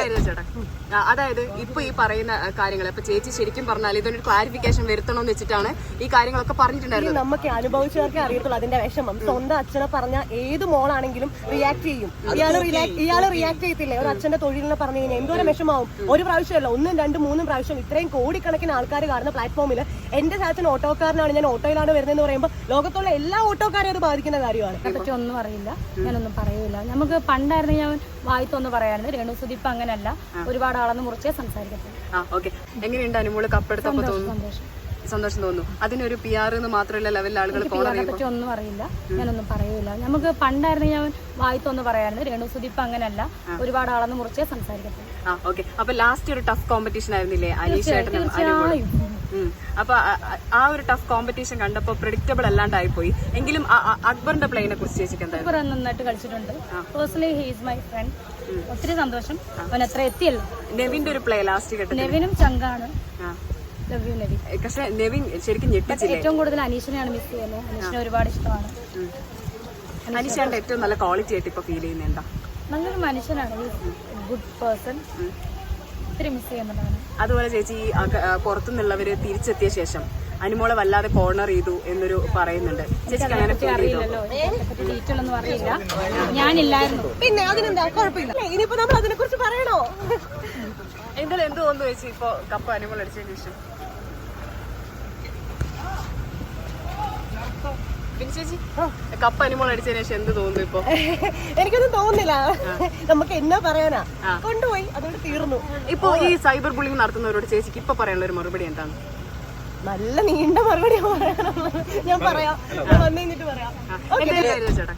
കാര്യം ചേട്ടാ, അതായത് ഇപ്പൊ ഈ പറയുന്ന കാര്യങ്ങൾ ഇപ്പൊ ചേച്ചി ശരിക്കും പറഞ്ഞാൽ ഇതൊരു ക്ലാരിഫിക്കേഷൻ വരുത്തണമെന്ന് വെച്ചിട്ടാണ് ഈ കാര്യങ്ങളൊക്കെ പറഞ്ഞിട്ടുണ്ടായിരുന്നത്. നമുക്ക് അനുഭവിച്ചവർക്കേ അറിയത്തുള്ളൂ അതിന്റെ വിഷമം. സ്വന്തം അച്ഛനെ പറഞ്ഞ ഏത് മോളാണെങ്കിലും റിയാക്ട് ചെയ്യും. ഇയാള് റിയാക്ട് ചെയ്യത്തില്ലേ? ഒരു അച്ഛന്റെ തൊഴിലിനെ പറഞ്ഞു കഴിഞ്ഞാൽ എന്തോരം വിഷമാവും. ഒരു പ്രാവശ്യമല്ല, 1, 2, 3 പ്രാവശ്യം ഇത്രയും കോടിക്കണക്കിന് ആൾക്കാർ കാണുന്ന പ്ലാറ്റ്ഫോമിൽ എന്റെ ചാച്ചൻ ഓട്ടോക്കാരനാണ്, ഞാൻ ഓട്ടോയിലാണ് വരുന്നതെന്ന് പറയുമ്പോൾ ലോകത്തുള്ള എല്ലാ ഓട്ടോക്കാരെയും അത് ബാധിക്കുന്ന കാര്യമാണ്. അതിനെപ്പറ്റി ഒന്നും അറിയില്ല, ഞാനൊന്നും പറയൂല. നമുക്ക് പണ്ടായിരുന്നു ഞാൻ വായിത്തൊന്ന് പറയാറുണ്ട്. രേണു സുധി ഇപ്പൊ അങ്ങനെയല്ല, ഒരുപാട് ആളെന്ന് മുറിച്ചേ സംസാരിക്കത്തുള്ളൂ. എങ്ങനെയുണ്ട് അനുമോള് കപ്പെടുത്തപ്പോ തോന്നുന്നു? സന്തോഷം തോന്നുന്നു. അതിനൊരു PR എന്ന് മാത്രമല്ല ലെവലിൽ ആളുകൾ പറ്റി ഒന്നും അറിയില്ല, ഞാനൊന്നും പറയൂല. നമുക്ക് പണ്ടായിരുന്നു ഞാൻ വായിത്തൊന്ന് പറയാറുണ്ട്. രേണു സുധി ഇപ്പൊ അങ്ങനെയല്ല, ഒരുപാട് ആളെന്ന് മുറിച്ചേ സംസാരിക്കത്തുള്ളൂ. അപ്പൊ ലാസ്റ്റ് ഒരു ടഫ് കോമ്പറ്റീഷൻ ആയിരുന്നില്ലേ അനീഷേട്ടനും അനുമോളും? അപ്പൊ ആ ഒരു ടഫ് കോമ്പറ്റീഷൻ കണ്ടപ്പോ പ്രെഡിക്റ്റബിൾ അല്ലാണ്ടായി പോയി. എങ്കിലും അക്ബറിന്റെ പ്ലേനെ കുറിച്ച് ചേച്ചിക്ക് എന്താ? അക്ബർ നന്നായിട്ട് കളിച്ചിട്ടുണ്ട്. Personally he is my friend. ഒത്തിരി സന്തോഷം. അവൻ അത്ര എത്തിയല്ലോ. നെവിന്റെ ഒരു പ്ലേ ലാസ്റ്റ് കേട്ടത്? നെവിനും ചങ്കാണ്. പക്ഷെ നെവിൻ ശരിക്കും ഞെട്ടിച്ചില്ലേ? ഏറ്റവും കൂടുതൽ അനീഷിനെയാണ് മിസ് ചെയ്യുന്നത്. അനീഷിനെ ഒരുപാട് ഇഷ്ടമാണ്. അനീഷാന്റെ ഏറ്റവും നല്ല ക്വാളിറ്റി ആയിട്ട് ഇപ്പൊ ഫീൽ ചെയ്യുന്നത് എന്താ? നല്ലൊരു മനുഷ്യനാണ്, ഗുഡ് പേഴ്സൺ. ഒത്തിരി മിസ് ചെയ്യുന്നുണ്ടാണ്. അതുപോലെ ചേച്ചി പുറത്തുനിന്നുള്ളവര് തിരിച്ചെത്തിയ ശേഷം അനുമോളെ വല്ലാതെ കോർണർ ചെയ്തു എന്നൊരു പറയുന്നുണ്ട്. ചേച്ചിക്ക് അങ്ങനെ അറിയില്ലല്ലോ, ഡീറ്റെയിൽ ഒന്നും അറിയില്ല, ഞാനില്ലായിരുന്നു. പിന്നെ അതിനെന്താ കുഴപ്പമില്ല. ഇനിയിപ്പോ നമ്മൾ അതിനെ കുറിച്ച് പറയണോ? എന്തായാലും എന്ത് തോന്നുന്നു ചേച്ചി ഇപ്പൊ കപ്പ് അനുമോൾ അടിച്ചതിന് ശേഷം? ചേച്ചി കപ്പ് അനുമോൾ അടിച്ചതിന് ശേഷം എന്ത് തോന്നുന്നു ഇപ്പൊ? എനിക്കൊന്നും തോന്നുന്നില്ല. നമുക്ക് എന്നാ പറയാനാ, കൊണ്ടുപോയി അതോട് തീർന്നു. ഇപ്പൊ ഈ സൈബർ ബുള്ളിങ് നടത്തുന്നവരോട് ചേച്ചിക്ക് ഇപ്പൊ പറയാനുള്ള ഒരു മറുപടി എന്താണ്? നല്ല നീണ്ട മറുപടി ഞാൻ പറയാം, വന്നു കഴിഞ്ഞിട്ട് പറയാം. ചേട്ടാ,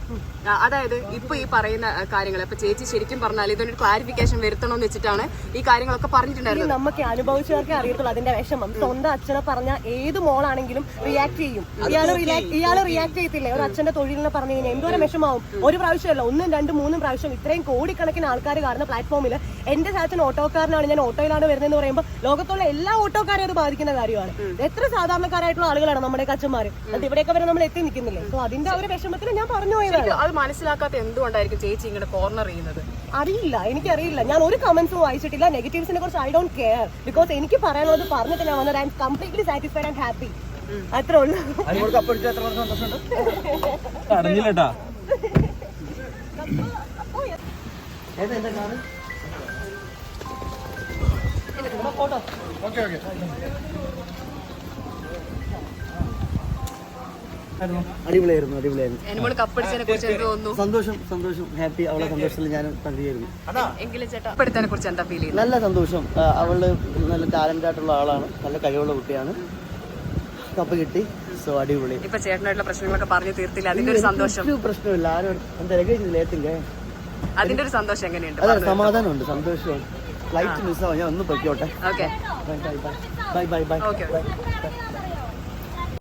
അതായത് ഇപ്പൊ ഈ പറയുന്ന കാര്യങ്ങൾ ഇപ്പൊ ചേച്ചി ശരിക്കും പറഞ്ഞാൽ ഇതൊരു ക്ലാരിഫിക്കേഷൻ വരുത്തണമെന്ന് വെച്ചിട്ടാണ് ഈ കാര്യങ്ങളൊക്കെ പറഞ്ഞിട്ടുണ്ടായിരുന്നത്. നമുക്ക് അനുഭവിച്ചവർക്കേ അറിയത്തുള്ളൂ അതിന്റെ വിഷമം. സ്വന്തം അച്ഛനെ പറഞ്ഞ ഏത് മോളാണെങ്കിലും റിയാക്ട് ചെയ്യും. ഇയാള് റിയാക്ട് ചെയ്യത്തില്ലേ? ഒരു അച്ഛന്റെ തൊഴിലിനെ പറഞ്ഞു കഴിഞ്ഞാൽ എന്തോരം വിഷമാവും. ഒരു പ്രാവശ്യമല്ല, 1, 2, 3 പ്രാവശ്യം ഇത്രയും കോടിക്കണക്കിന് ആൾക്കാർ കാണുന്ന പ്ലാറ്റ്ഫോമിൽ എന്റെ ചാച്ചൻ ഓട്ടോക്കാരനാണ്, ഞാൻ ഓട്ടോയിലാണ് വരുന്നതെന്ന് പറയുമ്പോൾ ലോകത്തുള്ള എല്ലാ ഓട്ടോക്കാരെയും അത് ബാധിക്കുന്ന കാര്യമാണ്. എത്ര സാധാരണക്കാരായിട്ടുള്ള ആളുകളാണ് നമ്മുടെ അച്ഛന്മാർ. അത് ഇവിടെയൊക്കെ വരെ നമ്മൾ എത്തി നിൽക്കുന്നില്ലേ? സോ അതിന്റെ ഒരു വിഷമത്തിൽ ഞാൻ പറഞ്ഞു പോയതാണ്. അത് മനസ്സിലാക്കാത്ത എന്തുകൊണ്ടായിരിക്കും ചേച്ചി ഇങ്ങനെ കോർണർ ചെയ്യുന്നത്? അറിയില്ല, എനിക്കറിയില്ല. ഞാൻ ഒരു കമന്റ്സും വായിച്ചിട്ടില്ല. നെഗറ്റീവ്സിനെ കുറിച്ച് ഐ ഡോണ്ട് കെയർ. ബിക്കോസ് എനിക്ക് പറയാനുള്ളത് പറഞ്ഞിട്ട് ഞാൻ വന്നത്. I am completely satisfied and happy. അത്രേ ഉള്ളൂ. അടിപൊളിയായിരുന്നു. സന്തോഷം, ഹാപ്പി. അവളെ സന്തോഷത്തിൽ ഞാൻ പങ്കുചേരുന്നു. നല്ല സന്തോഷം. അവള് നല്ല ടാലന്റ് ആയിട്ടുള്ള ആളാണ്, നല്ല കഴിവുള്ള കുട്ടിയാണ്. കപ്പ് കിട്ടി. സോ അടിപൊളി. ഇപ്പൊ ചേട്ടനായിട്ടുള്ള പ്രശ്നങ്ങളൊക്കെ പറഞ്ഞു തീർത്തില്ല, അതിന്റെ ഒരു സന്തോഷം? പ്രശ്നമില്ല. ആരും എന്താ ലേറ്റില്ലേ, അതിന്റെ ഒരു സന്തോഷം എങ്ങനെയുണ്ട്? അതെ, സമാധാനമുണ്ട്, സന്തോഷമുണ്ട്. ഫ്ലൈറ്റ് മിസ്സാവും, ഞാൻ ഒന്ന് പൊയ്ക്കോട്ടെ. Okay, by.